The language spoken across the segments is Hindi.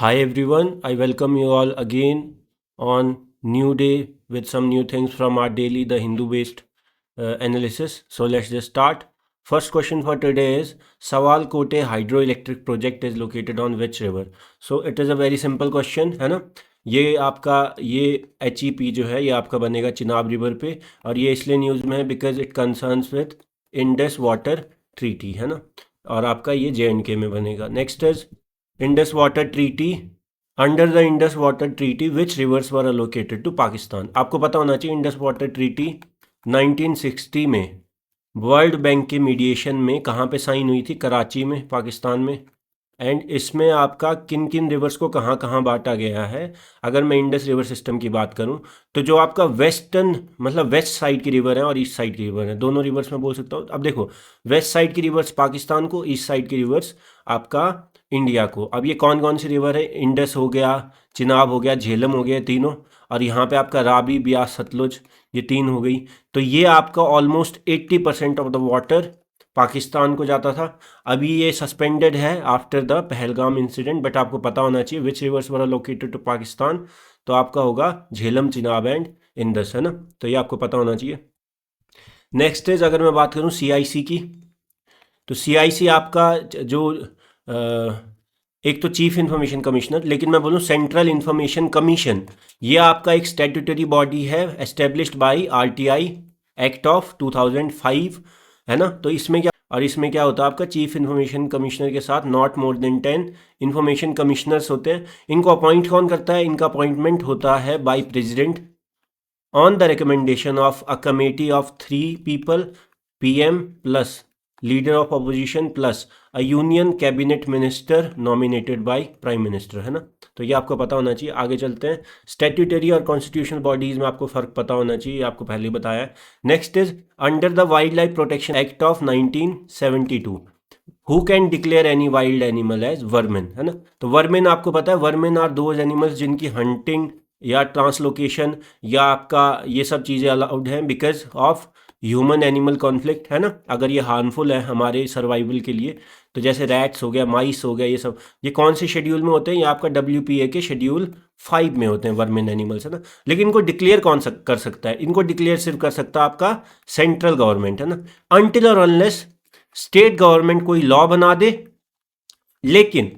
Hi everyone, I welcome you all again on new day with some new things from our daily the Hindu based analysis. So let's just start. First question for today is Sawal Kote hydroelectric project is located on which river? So it is a very simple question है ना. ये आपका ये HEP जो है ये आपका बनेगा चिनाब रिवर पे और ये इसलिए न्यूज़ में है because it concerns with Indus water treaty है ना और आपका ये JNK में बनेगा. Next is Indus water treaty under the Indus water treaty which rivers were allocated to Pakistan. आपको पता होना चाहिए इंडस वाटर ट्रीटी 1960 में वर्ल्ड बैंक के मीडिएशन में कहाँ पे साइन हुई थी? कराची में, पाकिस्तान में. एंड इसमें आपका किन किन रिवर्स को कहाँ कहाँ बांटा गया है. अगर मैं इंडस रिवर सिस्टम की बात करूँ तो जो आपका वेस्टर्न मतलब वेस्ट साइड की रिवर है और ईस्ट साइड की रिवर है, दोनों रिवर्स मैं बोल सकता हूँ. अब देखो, वेस्ट साइड की रिवर्स पाकिस्तान को, ईस्ट साइड की रिवर्स आपका इंडिया को. अब ये कौन कौन सी रिवर है? इंडस हो गया, चिनाब हो गया, झेलम हो गया, तीनों. और यहाँ पे आपका राबी, ब्यास, सतलुज, ये तीन हो गई. तो ये आपका almost 80% of the water Pakistan को जाता था. अभी ये सस्पेंडेड है after the Pahalgam incident. But आपको पता होना चाहिए which rivers were located to Pakistan. तो आपका होगा झेलम, चिनाब एंड इंडस है ना. तो ये आपको पता होना चाहिए. नेक्स्ट इज अगर मैं बात करूँ CIC की, तो CIC आपका जो एक तो चीफ इंफॉर्मेशन कमिश्नर, लेकिन मैं बोलूँ सेंट्रल इंफॉर्मेशन कमीशन, ये आपका एक स्टैट्यूटरी बॉडी है established by RTI act of 2005 है ना. तो इसमें क्या होता है आपका चीफ इंफॉर्मेशन कमिश्नर के साथ not more than 10 information commissioners होते हैं. इनको अपॉइंट कौन करता है? इनका अपॉइंटमेंट होता है by president on the recommendation of a committee of 3 people, PM plus leader of opposition plus a union cabinet minister nominated by prime minister है ना. तो ये आपको पता होना चाहिए. आगे चलते हैं. स्टैट्यूटरी और कॉन्स्टिट्यूशनल बॉडीज में आपको फर्क पता होना चाहिए, आपको पहले बताया है. Next is under the wildlife protection act of 1972 who can declare any wild animal as vermin है ना. तो वर्मिन आपको पता है, वर्मिन आर दोज एनिमल्स जिनकी हंटिंग या ट्रांसलोकेशन या आपका ये सब चीज़ें अलाउड हैं because of human animal conflict है ना. अगर ये हार्मफुल है हमारे सर्वाइवल के लिए, तो जैसे रैट्स हो गया, माइस हो गया, ये सब ये कौन से शेड्यूल में होते हैं? ये आपका WPA के शेड्यूल 5 में होते हैं वर्मिन एनिमल्स है ना. लेकिन इनको डिक्लेयर कौन कर सकता है? इनको डिक्लेयर सिर्फ कर सकता है आपका सेंट्रल गवर्नमेंट है ना. अनटिल और अनलेस स्टेट गवर्नमेंट कोई लॉ बना दे, लेकिन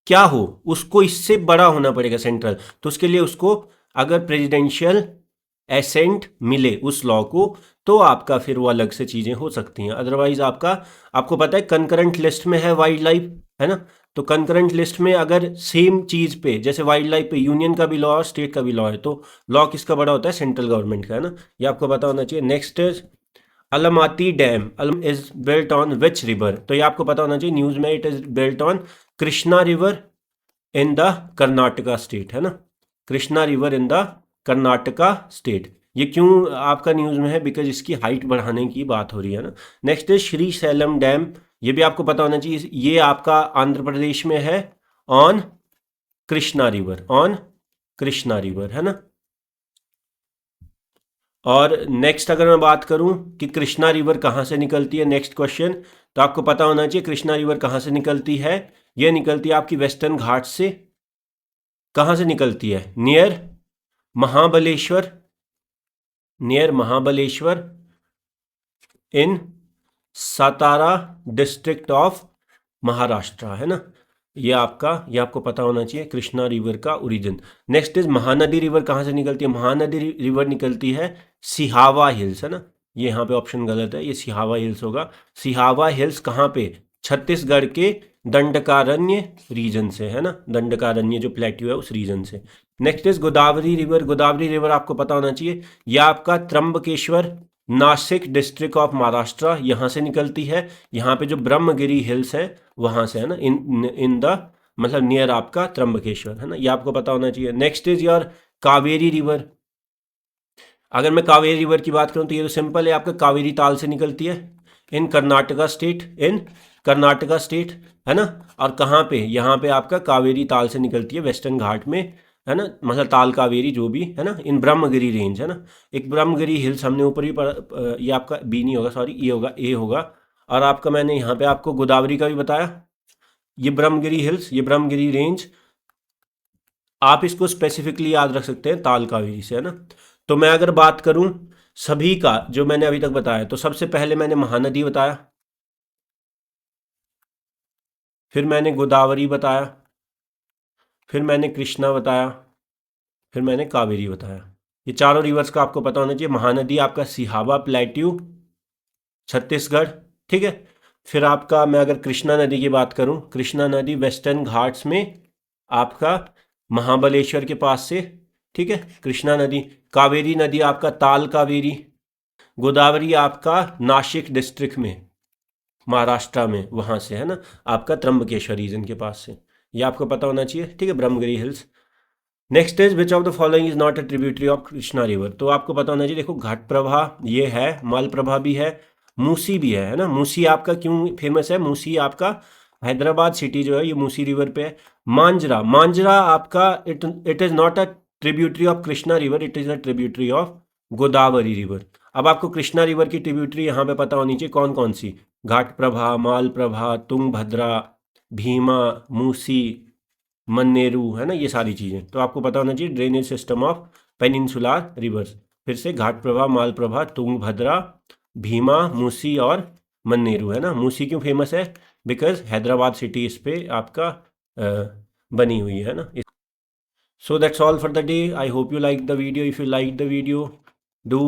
क्या हो, उसको इससे बड़ा होना पड़ेगा सेंट्रल. तो उसके लिए उसको अगर प्रेसिडेंशियल एसेंट मिले उस लॉ को, तो आपका फिर वो अलग से चीज़ें हो सकती हैं. अदरवाइज आपको पता है कंकरेंट लिस्ट में है वाइल्ड लाइफ है ना. तो कंकरेंट लिस्ट में अगर सेम चीज़ पे, जैसे वाइल्ड लाइफ पे यूनियन का भी लॉ और स्टेट का भी लॉ है, तो लॉ किसका बड़ा होता है? सेंट्रल गवर्नमेंट का है ना. ये आपको पता होना चाहिए. Next is Almaty dam is built on which river. तो ये आपको पता होना चाहिए. न्यूज़ में it is built on Krishna river in the Karnataka state है ना. Krishna river in the Karnataka state. ये क्यों आपका न्यूज़ में है? बिकॉज इसकी हाइट बढ़ाने की बात हो रही है ना. Next is Shri slam dam. ये भी आपको पता होना चाहिए. ये आपका आंध्र प्रदेश में है ऑन कृष्णा रिवर है ना. और नेक्स्ट अगर मैं बात करूं कि कृष्णा रिवर कहाँ से निकलती है, नेक्स्ट क्वेश्चन, तो आपको पता होना चाहिए कृष्णा रिवर कहाँ से निकलती है. ये निकलती है आपकी वेस्टर्न घाट से. कहाँ से निकलती है? Near Mahabaleshwar in Satara district of Maharashtra है ना. ये आपको पता होना चाहिए कृष्णा रिवर का origin. Next is Mahanadi river कहाँ से निकलती है? महानदी रिवर निकलती है सिहावा हिल्स है ना. ये यहाँ पे ऑप्शन गलत है, ये सिहावा हिल्स होगा. सिहावा हिल्स कहाँ पे? छत्तीसगढ़ के दंडकारण्य रीजन से है ना. दंडकारण्य जो प्लेट्यू है उस रीजन से. नेक्स्ट इज गोदावरी रिवर आपको पता होना चाहिए. यह आपका त्र्यंबकेश्वर नासिक डिस्ट्रिक्ट ऑफ महाराष्ट्र यहाँ से निकलती है. यहाँ पे जो ब्रह्मगिरी हिल्स है वहाँ से है ना. इन द मतलब नियर आपका त्र्यंबकेश्वर है ना. ये आपको पता होना चाहिए. Next is your Kaveri river. अगर मैं कावेरी रिवर की बात करूँ तो ये तो सिंपल है, आपका कावेरी ताल से निकलती है इन कर्नाटका स्टेट है ना. और कहाँ पे? यहाँ पे आपका कावेरी ताल से निकलती है वेस्टर्न घाट में है ना. मतलब ताल कावेरी जो भी है ना, इन ब्रह्मगिरी रेंज है ना. एक ब्रह्मगिरी हिल्स हमने ऊपर भी पढ़ा, ये आपका बी नहीं होगा, सॉरी, ये होगा, ए होगा. और आपका मैंने यहाँ पे आपको गोदावरी का भी बताया. ये ब्रह्मगिरी हिल्स, ये ब्रह्मगिरी रेंज आप इसको स्पेसिफिकली याद रख सकते हैं ताल कावेरी से, है ना। तो मैं अगर बात करूं सभी का जो मैंने अभी तक बताया, तो सबसे पहले मैंने महानदी बताया, फिर मैंने गोदावरी बताया, फिर मैंने कृष्णा बताया, फिर मैंने कावेरी बताया। ये चारों रिवर्स का आपको पता होना चाहिए। महानदी आपका सिहावा प्लेट्यू छत्तीसगढ़, ठीक है। फिर आपका मैं अगर कृष्णा नदी की बात करूं, कृष्णा नदी वेस्टर्न घाट्स में आपका महाबलेश्वर के पास से, ठीक है, कृष्णा नदी। कावेरी नदी आपका ताल कावेरी। गोदावरी आपका नासिक डिस्ट्रिक्ट में, महाराष्ट्र में, वहाँ से, है ना, आपका त्र्यंबकेश्वर रीजन के पास से। ये आपको पता होना चाहिए, ठीक है, Brahmagiri hills. Next is which of the following is not a tributary of Krishna river. तो आपको पता होना चाहिए, देखो घाट प्रवाह ये है, माल प्रवाह भी है, मूसी भी है ना। मूसी आपका क्यों फेमस है? मूसी आपका हैदराबाद सिटी जो है ये मूसी रिवर पे है। मांजरा, मांजरा आपका it is not a tributary of Krishna river, it is a tributary of Godavari river. अब आपको कृष्णा रिवर की ट्रिब्यूटरी यहाँ पे पता होनी चाहिए कौन कौन सी। घाट प्रभा, माल प्रभा, तुंगभद्रा, भीमा, मूसी, मन्नेरू, है ना, ये सारी चीज़ें तो आपको पता होना चाहिए। Drainage system of peninsular reverse, फिर से घाट प्रभा, माल प्रभा, तुंगभद्रा, भीमा, मूसी और मन्नेरू, है ना। मूसी क्यों फेमस है? बिकॉज हैदराबाद सिटी इस पे आपका बनी हुई है ना। So that's all for the day. I hope you liked the video. If you liked the video, do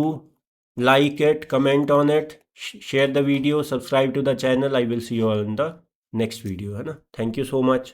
like it, comment on it, share the video, subscribe to the channel. I will see you all in the next video, है ना। Thank you so much.